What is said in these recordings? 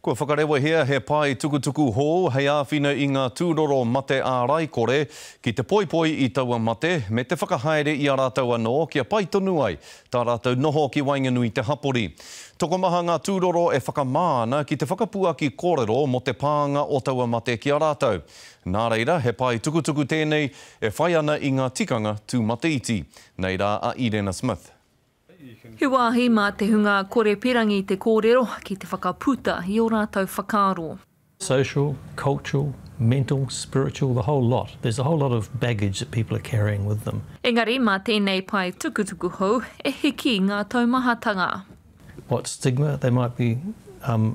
Kua whakarewa hea he pai tukutuku hō, hei āwhina I ngā tūroro mate ārai kore ki te poipoi I taua mate, me te whakahaere I a rātou anō, kia pai tonu ai, tā rātou noho ki Wainganui te hapori. Toko maha ngā tūroro e whakamāna ki te whakapuaki kōrero mo te pāanga o taua mate ki a rātou. Nā reira, he pai tukutuku tēnei e whai ana I ngā tikanga tū mate iti. Nei rā a Irena Smith. He wāhi mā te hunga kore pirangi te kōrero ki te whakaputa I o rātou whakaro. Social, cultural, mental, spiritual, the whole lot. There's a whole lot of baggage that people are carrying with them. Engari mā tēnei pai tukutuku hou e hiki ngā taumahatanga. What stigma they might be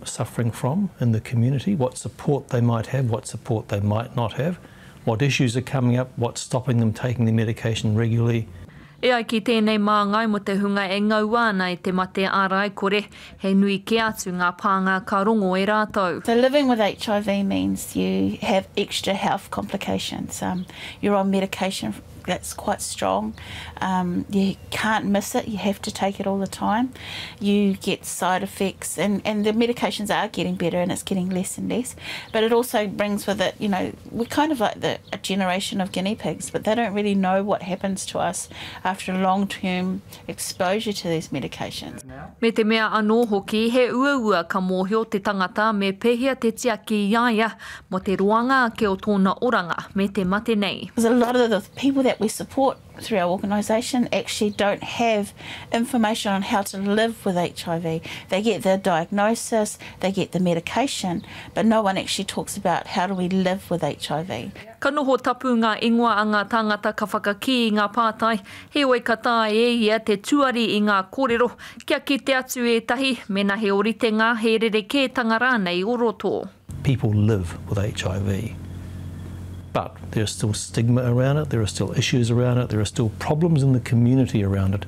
suffering from in the community, what support they might have, what support they might not have, what issues are coming up, what's stopping them taking their medication regularly. E ai ki tēnei mā ngai mo te hunga e ngau ana I te mate ārai kore, he nui ke atu ngā pānga ka rongo e rātou. So living with HIV means you have extra health complications. You're on medication that's quite strong. You can't miss it. You have to take it all the time. You get side effects and the medications are getting better and it's getting less and less. But it also brings with it, you know, we're kind of like a generation of guinea pigs, but they don't really know what happens to us after a long-term exposure to these medications. Me te mea anō hoki, he ua ka mōhio te tangata me pehia te tia ki iaia mo te ruanga ke o tōna oranga me te mate nei. Because a lot of the people that we support through our organisation actually don't have information on how to live with HIV. They get the diagnosis, they get the medication, but no one actually talks about how do we live with HIV. Ka noho tapu ngā ingoa a ngā tāngata ka whakaki I ngā pātai, he oi ka tā e ia te tuari I ngā kōrero, kia kite atu e tahi, mena he oritenga he rerekētanga rānei o roto. People live with HIV. But there is still stigma around it, there are still issues around it, there are still problems in the community around it.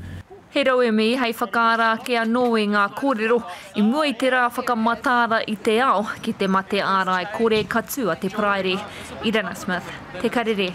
He rau e mi hei whakaara ke anō I ngā kōrero, I mua I te rā whakamatara I te ao ki te mate ārai kore katua te praere. Irena Smith, Te Karere.